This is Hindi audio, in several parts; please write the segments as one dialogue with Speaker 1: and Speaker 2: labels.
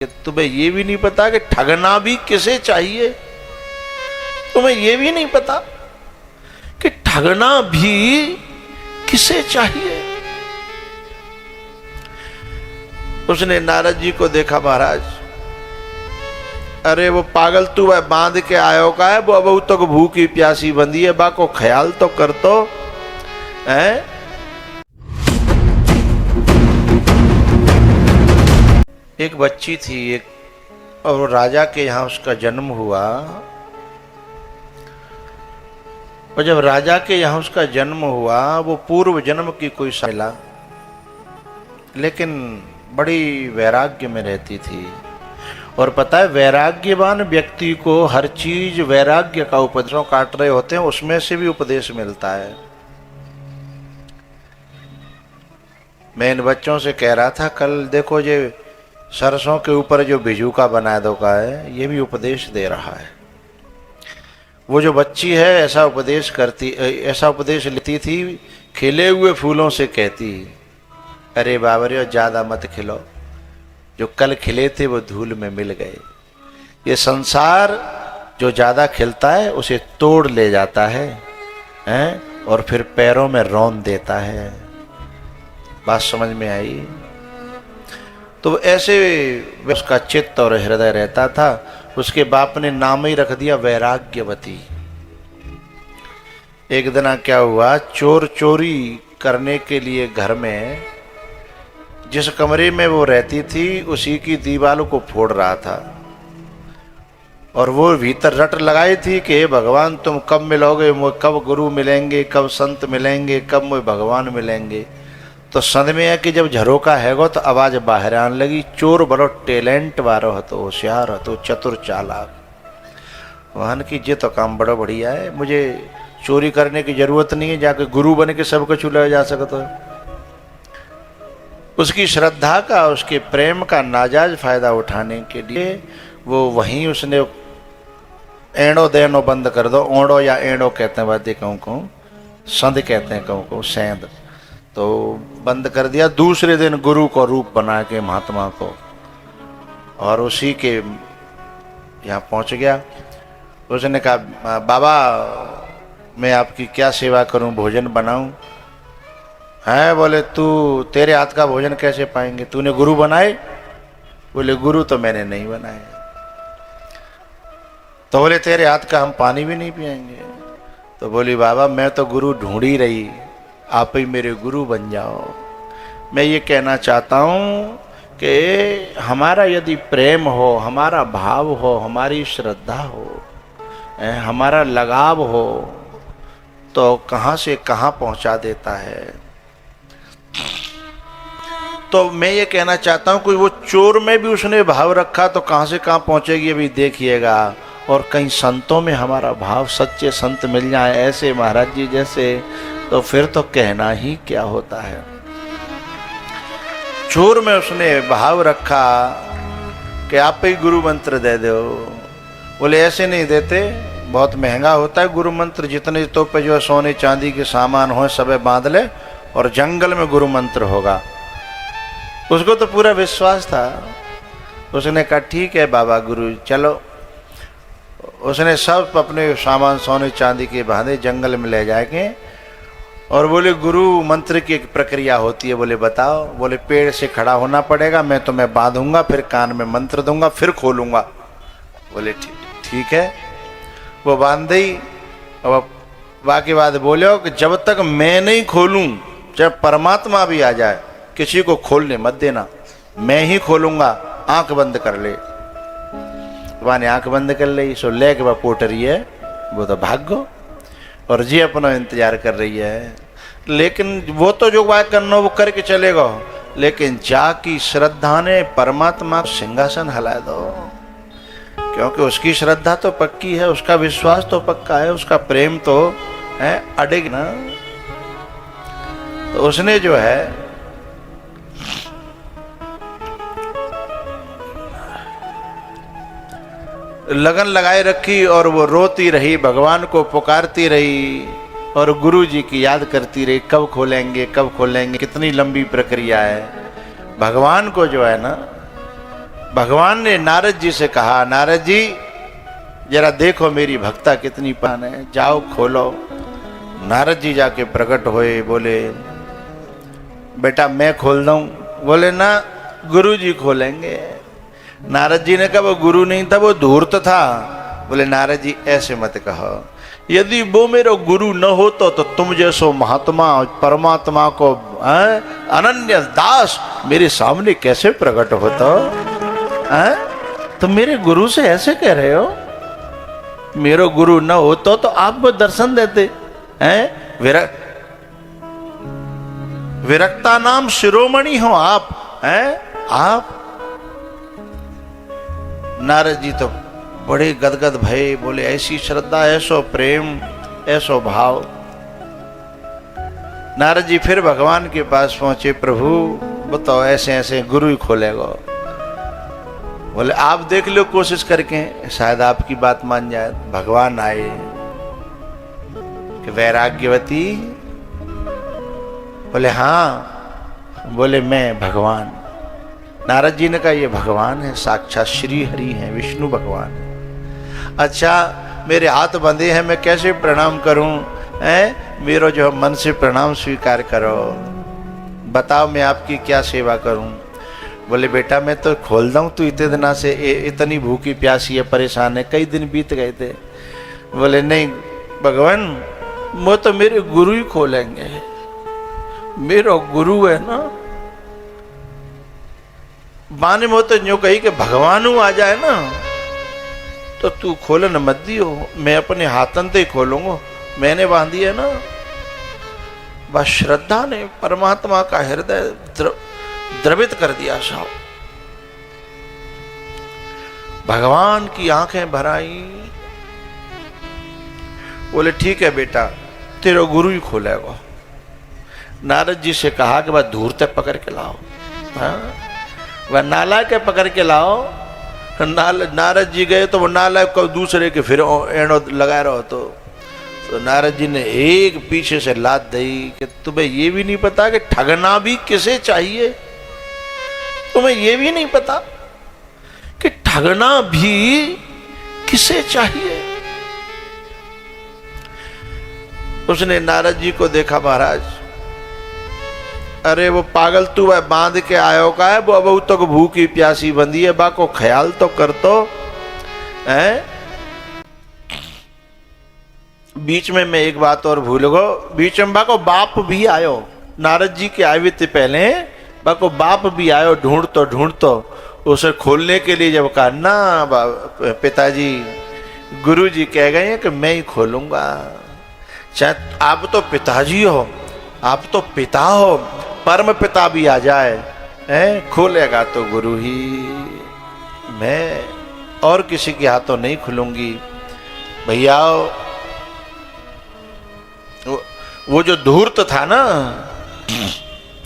Speaker 1: तुम्हें ये भी नहीं पता कि ठगना भी किसे चाहिए। तुम्हें ये भी नहीं पता कि ठगना भी किसे चाहिए। उसने नारद जी को देखा, महाराज अरे वो पागल तू वह बांध के आयो का है, वो अब तक भूखी प्यासी बंदी है, बा को ख्याल तो कर तो है। एक बच्ची थी एक, और राजा के यहाँ उसका जन्म हुआ। और जब राजा के यहाँ उसका जन्म हुआ, वो पूर्व जन्म की कोई साला, लेकिन बड़ी वैराग्य में रहती थी। और पता है, वैराग्यवान व्यक्ति को हर चीज वैराग्य का उपदेशों काट रहे होते हैं, उसमें से भी उपदेश मिलता है। मैं इन बच्चों से कह रहा था कल, देखो ये सरसों के ऊपर जो बिजू का बना दो का है, ये भी उपदेश दे रहा है। वो जो बच्ची है ऐसा उपदेश लेती थी, खिले हुए फूलों से कहती, अरे बाबरे ज्यादा मत खिलो, जो कल खिले थे वो धूल में मिल गए। ये संसार जो ज्यादा खिलता है उसे तोड़ ले जाता है, हैं? और फिर पैरों में रौंद देता है। बात समझ में आई? तो ऐसे उसका चित्त और हृदय रहता था। उसके बाप ने नाम ही रख दिया वैराग्यवती। एक दिन क्या हुआ, चोर चोरी करने के लिए घर में, जिस कमरे में वो रहती थी उसी की दीवारों को फोड़ रहा था। और वो भीतर रट लगाई थी कि हे भगवान तुम कब मिलोगे, मुझे कब गुरु मिलेंगे, कब संत मिलेंगे, कब मुझे भगवान मिलेंगे। तो संद में है कि जब झरोका हैगो तो आवाज बाहर आने लगी, चोर बड़ो टैलेंट वारो हतो, होशियार हतो, चतुर चालाक। वहन की ये तो काम बड़ा बढ़िया है, मुझे चोरी करने की जरूरत नहीं है, जाके गुरु बन के सबको चुला जा सकता है। उसकी श्रद्धा का, उसके प्रेम का नाजायज फायदा उठाने के लिए वो वहीं उसने एड़ो देनो बंद कर दो। ओड़ो या एड़ो कहते हैं वाद्य कहूँ को, संद कहते हैं कहूँ को, सेंध, तो बंद कर दिया। दूसरे दिन गुरु को रूप बना के महात्मा को, और उसी के यहाँ पहुँच गया। उसने कहा बाबा मैं आपकी क्या सेवा करूं, भोजन बनाऊं? है बोले तू, तेरे हाथ का भोजन कैसे पाएंगे, तूने गुरु बनाए? बोले गुरु तो मैंने नहीं बनाए। तो बोले तेरे हाथ का हम पानी भी नहीं पिएंगे। तो बोली बाबा मैं तो गुरु ढूंढ ही रही, आप ही मेरे गुरु बन जाओ। मैं ये कहना चाहता हूँ कि हमारा यदि प्रेम हो, हमारा भाव हो, हमारी श्रद्धा हो, हमारा लगाव हो, तो कहाँ से कहाँ पहुँचा देता है। तो मैं ये कहना चाहता हूँ कि वो चोर में भी उसने भाव रखा तो कहाँ से कहाँ पहुँचेगी अभी देखिएगा। और कहीं संतों में हमारा भाव, सच्चे संत मिल जाए ऐसे महाराज जी जैसे, तो फिर तो कहना ही क्या होता है। चोर में उसने भाव रखा कि आप ही गुरु मंत्र दे दो। बोले ऐसे नहीं देते, बहुत महंगा होता है गुरु मंत्र, जितने तो पे जो सोने चांदी के सामान हो सब बांध ले और जंगल में गुरु मंत्र होगा। उसको तो पूरा विश्वास था। उसने कहा ठीक है बाबा गुरु चलो। उसने सब अपने सामान सोने चांदी के बांधे, जंगल में ले जाके, और बोले गुरु मंत्र की एक प्रक्रिया होती है। बोले बताओ? बोले पेड़ से खड़ा होना पड़ेगा, मैं तुम्हें बांधूंगा, फिर कान में मंत्र दूंगा, फिर खोलूंगा। बोले ठीक है। वो बांध दी। अब बाकी बात बोलो कि जब तक मैं नहीं खोलूं, जब परमात्मा भी आ जाए, किसी को खोलने मत देना, मैं ही खोलूंगा, आंख बंद कर ले। ने आंख बंद कर ली, सो ले के पोट रही है, वो तो भागो और जी अपना इंतजार कर रही है। लेकिन वो तो जो बात करना वो करके चलेगा, लेकिन जाकी श्रद्धा ने परमात्मा सिंहासन हिला दो, क्योंकि उसकी श्रद्धा तो पक्की है, उसका विश्वास तो पक्का है, उसका प्रेम तो है अडिग ना। तो उसने जो है लगन लगाए रखी, और वो रोती रही, भगवान को पुकारती रही, और गुरु जी की याद करती रही, कब खोलेंगे कब खोलेंगे। कितनी लंबी प्रक्रिया है। भगवान को जो है ना भगवान ने नारद जी से कहा, नारद जी जरा देखो मेरी भक्ता कितनी पान है, जाओ खोलो। नारद जी जाके प्रकट हुए, बोले बेटा मैं खोल दूं? बोले ना, गुरु जी खोलेंगे। नारद जी ने कहा वो गुरु नहीं था, वो धूर्त था। बोले नारद जी ऐसे मत कहो, यदि वो मेरा गुरु न होता तो तुम जैसो महात्मा परमात्मा को अनन्य दास मेरे सामने कैसे प्रकट होता? तुम मेरे गुरु से ऐसे कह रहे हो? मेरा गुरु न होता तो आपको दर्शन देते हैं। विरक्ता नाम शिरोमणि हो आप, हैं आप। नारद जी तो बड़े गदगद भये, बोले ऐसी श्रद्धा, ऐसो प्रेम, ऐसो भाव। नारद जी फिर भगवान के पास पहुंचे, प्रभु बताओ ऐसे ऐसे गुरु ही खोलेगा। बोले आप देख लो कोशिश करके, शायद आपकी बात मान जाए। भगवान आए कि वैराग्यवती? बोले हाँ। बोले मैं भगवान। नारद जी ने कहा ये भगवान है, साक्षात श्री हरि हैं, विष्णु भगवान है। अच्छा मेरे हाथ बंधे हैं, मैं कैसे प्रणाम करूं? मेरा जो मन से प्रणाम स्वीकार करो, बताओ मैं आपकी क्या सेवा करूं? बोले बेटा मैं तो खोल दूं, तू इतने दिनों से इतनी भूखी प्यासी है, परेशान है, कई दिन बीत गए थे। बोले नहीं भगवान, वो तो मेरे गुरु ही खोलेंगे, मेरा गुरु है ना। बाने में तो यूं कही कि भगवान आ जाए ना तो तू खोलन मत दियो, मैं अपने हाथन से खोलूंगा, मैंने बांधी है ना। बस श्रद्धा ने परमात्मा का हृदय द्रवित कर दिया साहब। भगवान की आंखें भर आई। बोले ठीक है बेटा, तेरा गुरु ही खोलेगा। नारद जी से कहा कि वह धूर्त पकड़ के लाओ, वह नाला के पकड़ के लाओ। नारद जी गए तो वो नाला को दूसरे के फिर एड़ो लगा रहो। तो नारद जी ने एक पीछे से लात दी कि तुम्हें ये भी नहीं पता कि ठगना भी किसे चाहिए? तुम्हें ये भी नहीं पता कि ठगना भी किसे चाहिए? उसने नारद जी को देखा, महाराज अरे वो पागल तू वह बांध के आयो का है, वो अब तक तो भूखी प्यासी बंदी है, बा को ख्याल तो कर तो है। बीच में मैं एक बात और भूल गो, बीच में बा को बाप भी आयो। नारद जी के आए थे पहले, बा को बाप भी आयो ढूंढतो उसे खोलने के लिए। जब कहा ना पिताजी, गुरु जी कह गए हैं कि मैं ही खोलूंगा, चाहे आप तो पिताजी हो, आप तो पिता हो, परम पिता भी आ जाए, खोलेगा तो गुरु ही, मैं और किसी के हाथों नहीं खुलूंगी। भैया वो जो धूर्त था ना,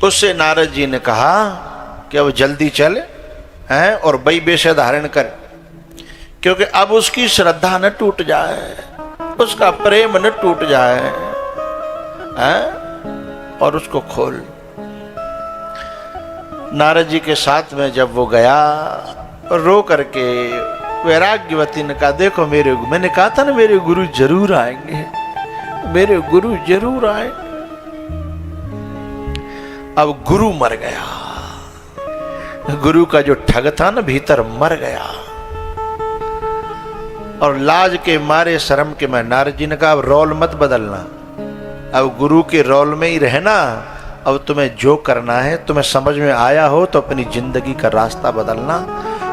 Speaker 1: उससे नारद जी ने कहा कि अब जल्दी चल हैं और बई बेशे धारण कर, क्योंकि अब उसकी श्रद्धा न टूट जाए, उसका प्रेम न टूट जाए, हैं और उसको खोल। नारद जी के साथ में जब वो गया, रो करके वैराग्यवती ने कहा देखो मैंने कहा था ना मेरे गुरु जरूर आएंगे, मेरे गुरु जरूर आए। अब गुरु मर गया, गुरु का जो ठग था ना भीतर मर गया। और लाज के मारे, शर्म के मारे नारद जी ने कहा अब रोल मत बदलना, अब गुरु के रोल में ही रहना। अब तुम्हें जो करना है, तुम्हें समझ में आया हो तो अपनी जिंदगी का रास्ता बदलना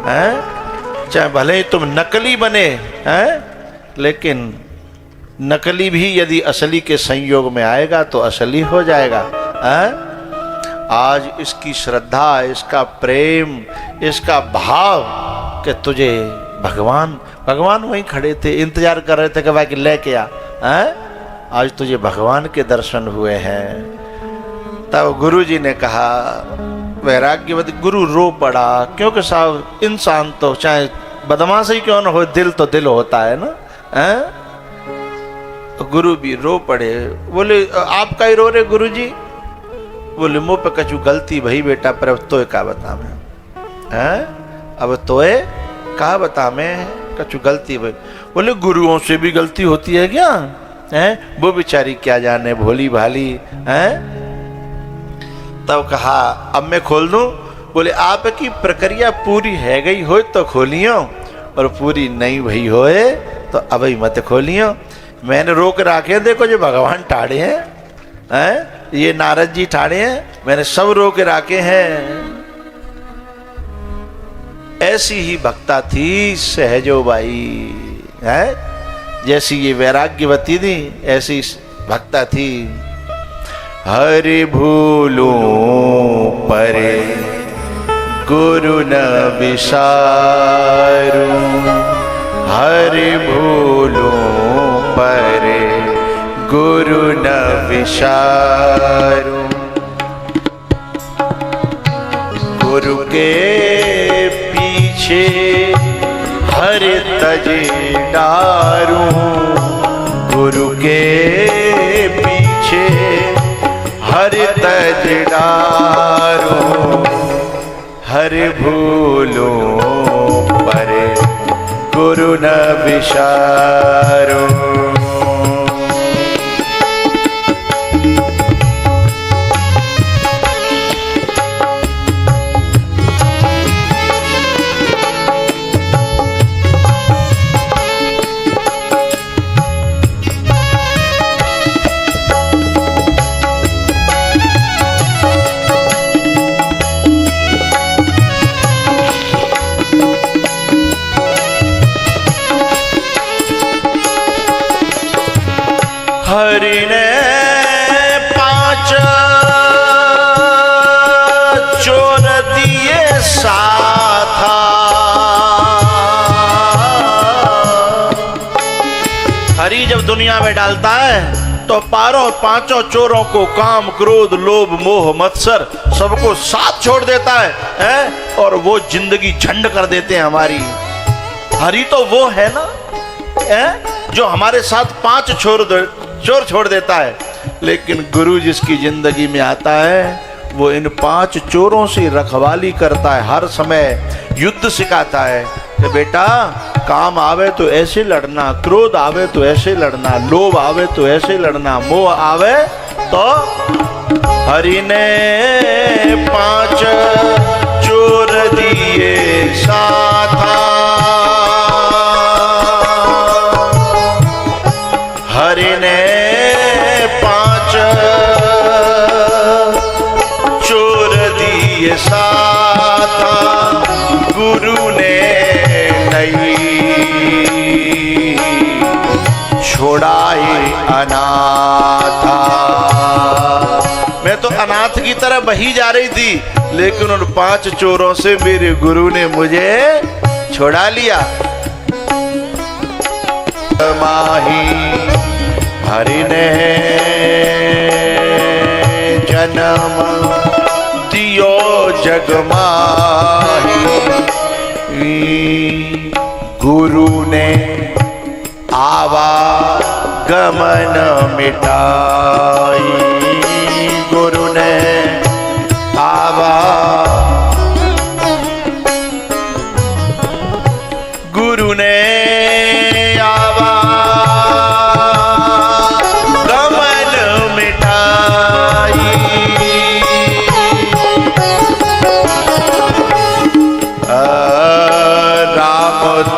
Speaker 1: है। चाहे भले ही तुम नकली बने हैं, लेकिन नकली भी यदि असली के संयोग में आएगा तो असली हो जाएगा। है? आज इसकी श्रद्धा, इसका प्रेम, इसका भाव कि तुझे भगवान वहीं खड़े थे, इंतजार कर रहे थे कि भाई लेके आ, आज तुझे भगवान के दर्शन हुए हैं। तब गुरु जी ने कहा, वैराग्यवती गुरु रो पड़ा, क्योंकि साहब इंसान तो चाहे बदमाश ही क्यों न हो, दिल तो दिल होता है ना। तो गुरु भी रो पड़े। बोले आप का ही रो रहे गुरु जी? बोले मुँह पे कछु गलती भई बेटा, पर अब तो का बता मैं, अब तोए कहा बता मैं कछु गलती भाई। बोले गुरुओं से भी गलती होती है क्या है? वो बेचारी क्या जाने भोली भाली है। तब कहा अब मैं खोल दूं? बोले आपकी प्रक्रिया पूरी है गई हो तो खोलियो, और पूरी नहीं भई होए तो अब ही मत खोलियो। मैंने रोक रखे, देखो जो भगवान ठाड़े हैं, ये नारद जी ठाड़े हैं, मैंने सब रोक रखे हैं। ऐसी ही भक्ता थी सहजो बाई है, जैसी ये वैराग्यवती थी ऐसी भक्ता थी। हरि भूलो परे गुरु न विसारू, हरि भूलो परे गुरु न विसारू। गुरु के पीछे हरि तजे डारू, गुरु के पीछे हरि तज डारू। हरि भूलो परे गुरु न विसारू। हरि ने 5 चोर दिए साथा, हरि जब दुनिया में डालता है तो पारों 5 चोरों को काम क्रोध लोभ मोह मत्सर सबको साथ छोड़ देता है और वो जिंदगी झंड कर देते हैं हमारी। हरि तो वो है ना जो हमारे साथ 5 चोर छोड़ देता है, लेकिन गुरु जिसकी जिंदगी में आता है वो इन 5 चोरों से रखवाली करता है, हर समय युद्ध सिखाता है कि बेटा काम आवे तो ऐसे लड़ना, क्रोध आवे तो ऐसे लड़ना, लोभ आवे तो ऐसे लड़ना, मोह आवे तो। हरि ने 5 चोर दिए साथा, हरि ने 5 चोर दिए साथा, गुरु ने नहीं छोड़ाए अनाथा। मैं तो अनाथ की तरह बही जा रही थी, लेकिन उन 5 चोरों से मेरे गुरु ने मुझे छोड़ा लिया। माही हरि ने जन्म दियो जग माही, गुरु ने आवागमन मिटाई, गुरु ने गुरु ने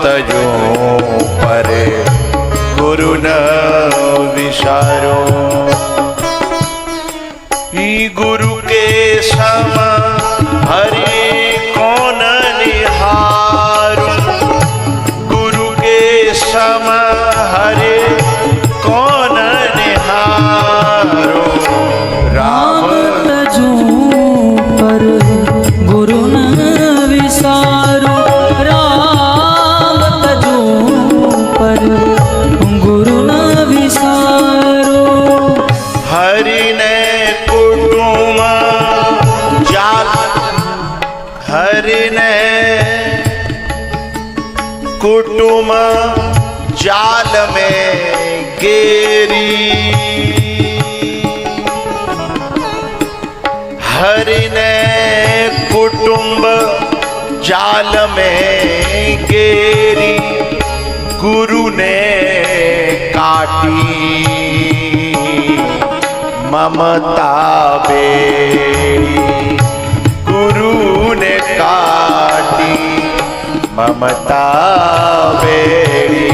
Speaker 1: तजो परे गुरु न विसारो, गुरु के सम हरि कौन निहारो, गुरु के सम हरि कौन निहारो। राम
Speaker 2: तजो पर गुरु न विसारो, गुरु न विसारो।
Speaker 1: हरि ने कुटुम जाल, हरि ने कुटुम जाल में गेरी, हरि ने कुटुंब जाल में गेरी गुरु ने काटी, ममता बेड़ी गुरु ने काटी, ममता बेड़ी।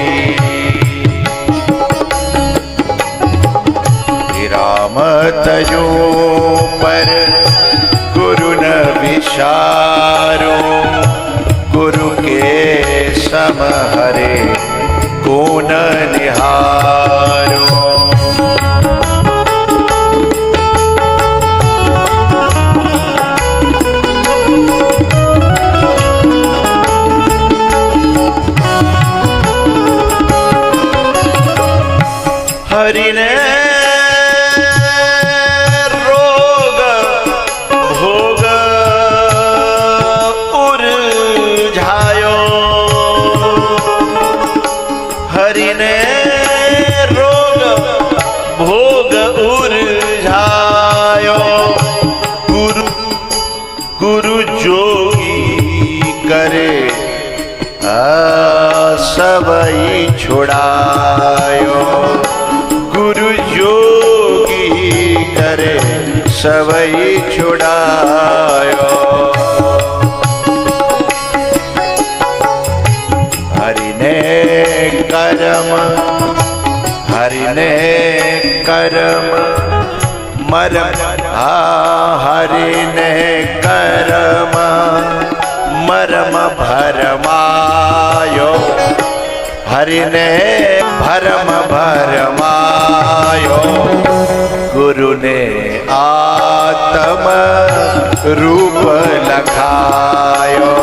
Speaker 1: राम तजो पर गुरु न विचारो, गुरु के सम हरे को न निहारो। हरि ने रोग भोग उरझायो, हरि ने रोग भोग उरझायो। गुरु गुरु जोगी करे सबई छुड़ायो, गुरु जोगी करे सबई छुड़ायो। हरि ने कर्म, हरि ने कर्म मरम, हरि ने कर्म मरम भरमायो, हरि ने भरम भरमायो। गुरु ने आत्म रूप लखायो,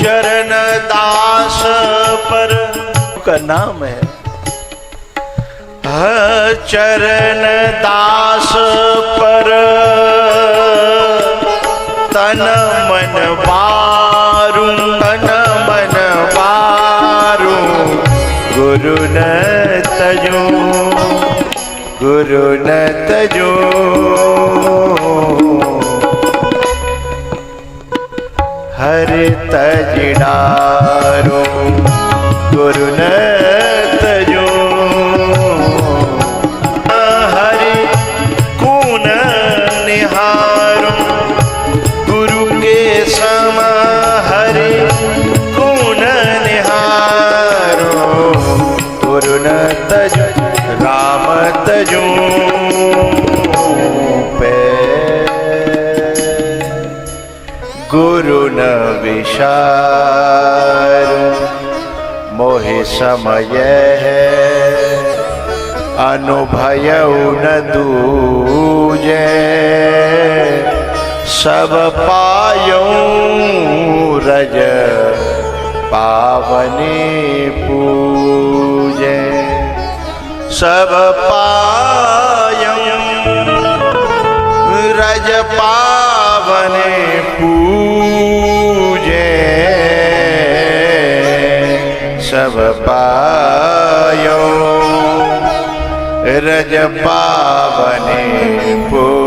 Speaker 1: चरण दास पर का नाम है। चरण दास पर तन मन बारू, तन मन बारू। गुरु न तजो, गुरु न तजो। हरि तजडारो, गुरु न तजो। हरि कून निहारो, गुरु के सम हरि कून निहारो। गुरु न तजो, राम तजो पे। गुरु न विचारो, मोहि समय है अनुभय न दूजे। सब पायो रज पावनी पूजे, सब पायो रज पावनी पूजे। सब पायो रज पावनी पूजे।